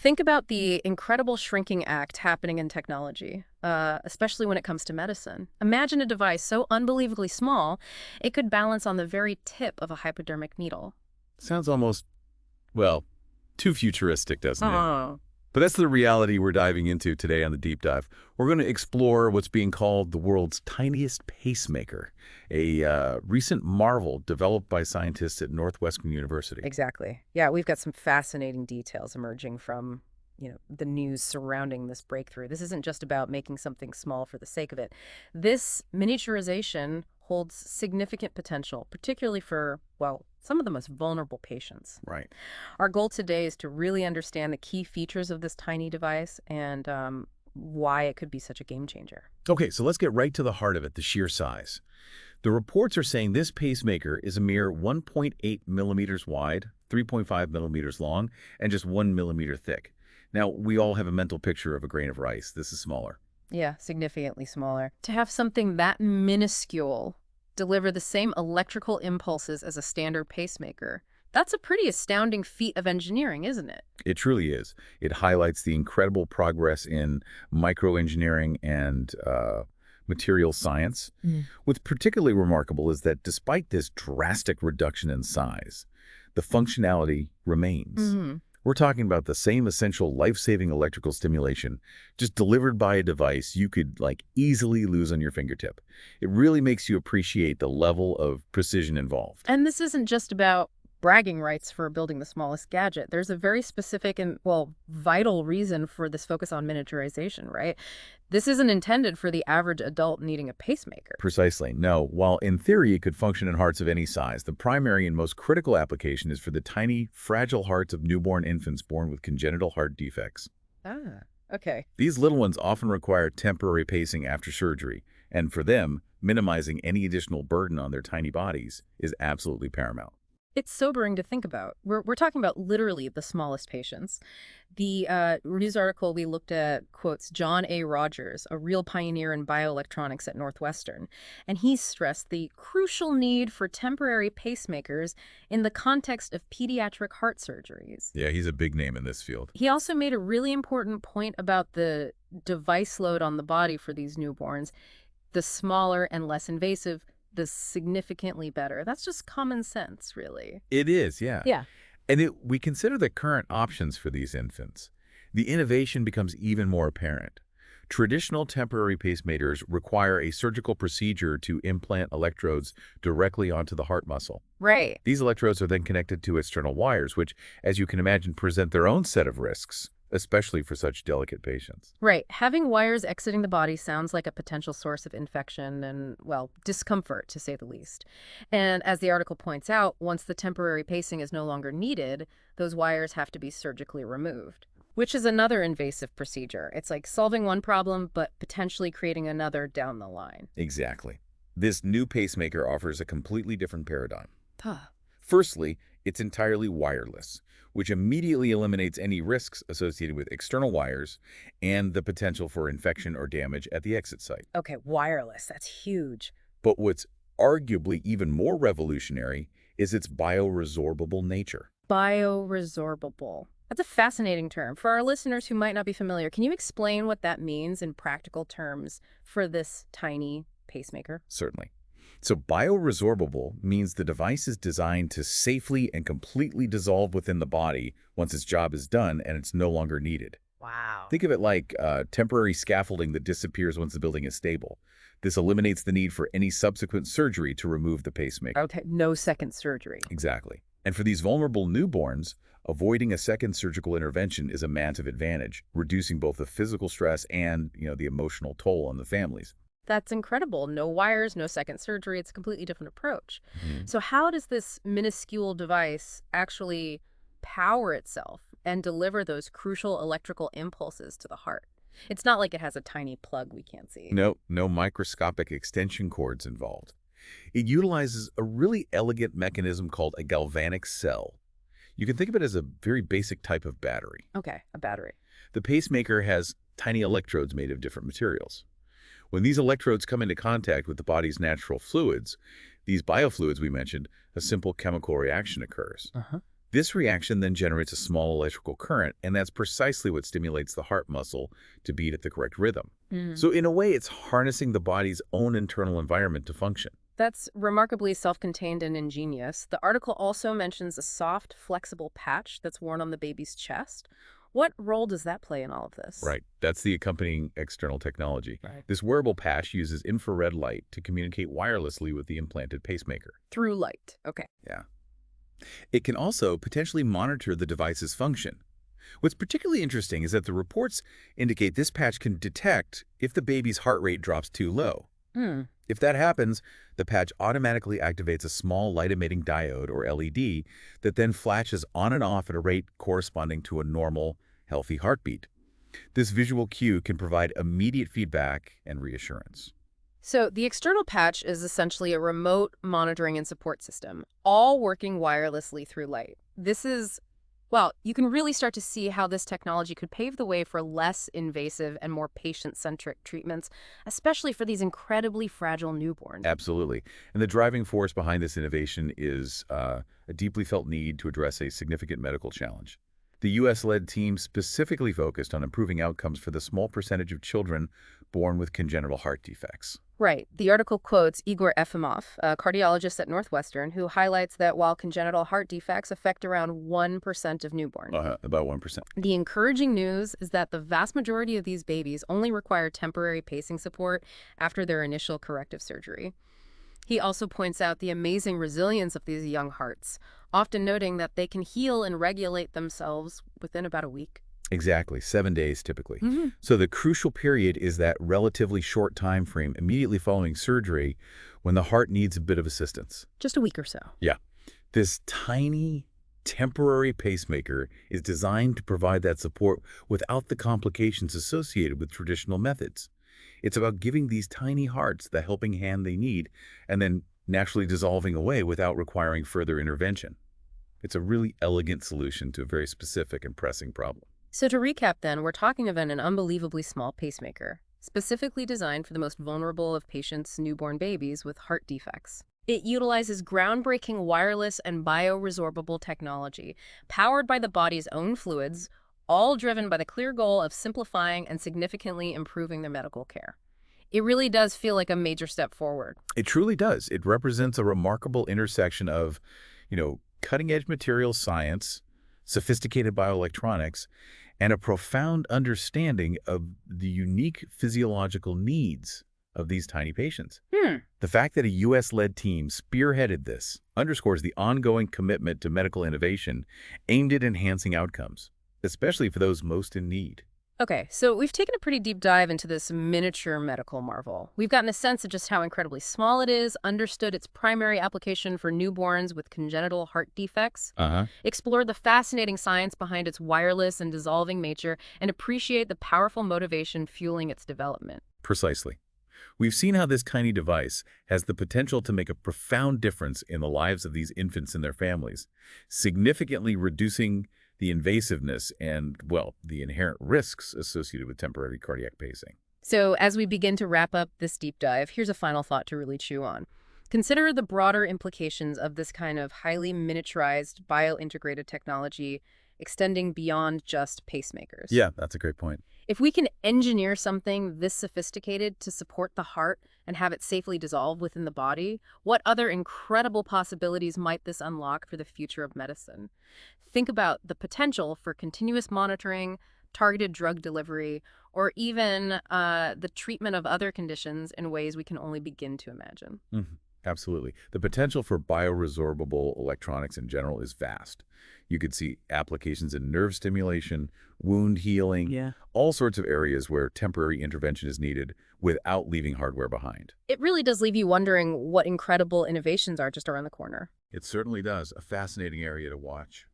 Think about the incredible shrinking act happening in technology, especially when it comes to medicine. Imagine a device so unbelievably small, it could balance on the very tip of a hypodermic needle. Sounds almost, well, too futuristic, doesn't it? Oh. But that's the reality we're diving into today on the Deep Dive. We're going to explore what's being called the world's tiniest pacemaker, a recent marvel developed by scientists at Northwestern University. Exactly. Yeah, we've got some fascinating details emerging from, the news surrounding this breakthrough. This isn't just about making something small for the sake of it. This miniaturization holds significant potential, particularly for, well, some of the most vulnerable patients. Right. Our goal today is to really understand the key features of this tiny device and why it could be such a game changer. Okay, so let's get right to the heart of it, the sheer size. The reports are saying this pacemaker is a mere 1.8 millimeters wide, 3.5 millimeters long, and just 1 millimeter thick. Now, we all have a mental picture of a grain of rice. This is smaller. Yeah, significantly smaller. To have something that minuscule deliver the same electrical impulses as a standard pacemaker, that's a pretty astounding feat of engineering, isn't it? It truly is. It highlights the incredible progress in microengineering and material science. What's particularly remarkable is that despite this drastic reduction in size, the functionality remains. We're talking about the same essential life-saving electrical stimulation, just delivered by a device you could easily lose on your fingertip. It really makes you appreciate the level of precision involved. And this isn't just about bragging rights for building the smallest gadget. There's a very specific and, well, vital reason for this focus on miniaturization, right? This isn't intended for the average adult needing a pacemaker. Precisely. No, while in theory it could function in hearts of any size, the primary and most critical application is for the tiny, fragile hearts of newborn infants born with congenital heart defects. Ah, okay. These little ones often require temporary pacing after surgery, and for them, minimizing any additional burden on their tiny bodies is absolutely paramount. It's sobering to think about. We're talking about literally the smallest patients. The news article we looked at quotes John A. Rogers, a real pioneer in bioelectronics at Northwestern, and he stressed the crucial need for temporary pacemakers in the context of pediatric heart surgeries. Yeah, he's a big name in this field. He also made a really important point about the device load on the body for these newborns. The smaller and less invasive, the significantly better. That's just common sense, really. It is, yeah. Yeah. And we consider the current options for these infants. The innovation becomes even more apparent. Traditional temporary pacemakers require a surgical procedure to implant electrodes directly onto the heart muscle. Right. These electrodes are then connected to external wires, which, as you can imagine, present their own set of risks, especially for such delicate patients. Right. Having wires exiting the body sounds like a potential source of infection and, well, discomfort, to say the least. And as the article points out, once the temporary pacing is no longer needed, those wires have to be surgically removed, which is another invasive procedure. It's like solving one problem, but potentially creating another down the line. Exactly. This new pacemaker offers a completely different paradigm. Huh. Firstly, it's entirely wireless, which immediately eliminates any risks associated with external wires and the potential for infection or damage at the exit site. Okay, wireless. That's huge. But what's arguably even more revolutionary is its bioresorbable nature. Bioresorbable. That's a fascinating term. For our listeners who might not be familiar, can you explain what that means in practical terms for this tiny pacemaker? Certainly. So bioresorbable means the device is designed to safely and completely dissolve within the body once its job is done and it's no longer needed. Wow. Think of it like temporary scaffolding that disappears once the building is stable. This eliminates the need for any subsequent surgery to remove the pacemaker. Okay, no second surgery. Exactly. And for these vulnerable newborns, avoiding a second surgical intervention is a massive advantage, reducing both the physical stress and, the emotional toll on the families. That's incredible. No wires, no second surgery. It's a completely different approach. So how does this minuscule device actually power itself and deliver those crucial electrical impulses to the heart? It's not like it has a tiny plug we can't see. No microscopic extension cords involved. It utilizes a really elegant mechanism called a galvanic cell. You can think of it as a very basic type of battery. Okay, a battery. The pacemaker has tiny electrodes made of different materials. When these electrodes come into contact with the body's natural fluids, these biofluids we mentioned, a simple chemical reaction occurs. This reaction then generates a small electrical current, and that's precisely what stimulates the heart muscle to beat at the correct rhythm. Mm. So in a way, it's harnessing the body's own internal environment to function. That's remarkably self-contained and ingenious. The article also mentions a soft, flexible patch that's worn on the baby's chest. What role does that play in all of this? Right. That's the accompanying external technology. Right. This wearable patch uses infrared light to communicate wirelessly with the implanted pacemaker. Through light. Okay. Yeah. It can also potentially monitor the device's function. What's particularly interesting is that the reports indicate this patch can detect if the baby's heart rate drops too low. Hmm. If that happens, the patch automatically activates a small light-emitting diode, or LED, that then flashes on and off at a rate corresponding to a normal, healthy heartbeat. This visual cue can provide immediate feedback and reassurance. So the external patch is essentially a remote monitoring and support system, all working wirelessly through light. This is, well, you can really start to see how this technology could pave the way for less invasive and more patient-centric treatments, especially for these incredibly fragile newborns. Absolutely. And the driving force behind this innovation is a deeply felt need to address a significant medical challenge. The U.S.-led team specifically focused on improving outcomes for the small percentage of children born with congenital heart defects. Right. The article quotes Igor Efimov, a cardiologist at Northwestern, who highlights that while congenital heart defects affect around 1% of newborns, About 1%. the encouraging news is that the vast majority of these babies only require temporary pacing support after their initial corrective surgery. He also points out the amazing resilience of these young hearts, often noting that they can heal and regulate themselves within about a week. Exactly, 7 days typically. Mm-hmm. So the crucial period is that relatively short time frame immediately following surgery when the heart needs a bit of assistance. Just a week or so. Yeah. This tiny, temporary pacemaker is designed to provide that support without the complications associated with traditional methods. It's about giving these tiny hearts the helping hand they need and then naturally dissolving away without requiring further intervention. It's a really elegant solution to a very specific and pressing problem. So to recap then, we're talking about an unbelievably small pacemaker, specifically designed for the most vulnerable of patients' newborn babies with heart defects. It utilizes groundbreaking wireless and bioresorbable technology, powered by the body's own fluids, all driven by the clear goal of simplifying and significantly improving their medical care. It really does feel like a major step forward. It truly does. It represents a remarkable intersection of, cutting-edge material science, sophisticated bioelectronics, and a profound understanding of the unique physiological needs of these tiny patients. The fact that a U.S.-led team spearheaded this underscores the ongoing commitment to medical innovation aimed at enhancing outcomes, especially for those most in need. Okay, so we've taken a pretty deep dive into this miniature medical marvel. We've gotten a sense of just how incredibly small it is, understood its primary application for newborns with congenital heart defects, explored the fascinating science behind its wireless and dissolving nature, and appreciate the powerful motivation fueling its development. Precisely. We've seen how this tiny device has the potential to make a profound difference in the lives of these infants and their families, significantly reducing the invasiveness and, well, the inherent risks associated with temporary cardiac pacing. So as we begin to wrap up this deep dive, here's a final thought to really chew on. Consider the broader implications of this kind of highly miniaturized, bio-integrated technology extending beyond just pacemakers. Yeah, that's a great point. If we can engineer something this sophisticated to support the heart and have it safely dissolve within the body, what other incredible possibilities might this unlock for the future of medicine? Think about the potential for continuous monitoring, targeted drug delivery, or even the treatment of other conditions in ways we can only begin to imagine. Absolutely. The potential for bioresorbable electronics in general is vast. You could see applications in nerve stimulation, wound healing, all sorts of areas where temporary intervention is needed without leaving hardware behind. It really does leave you wondering what incredible innovations are just around the corner. It certainly does. A fascinating area to watch.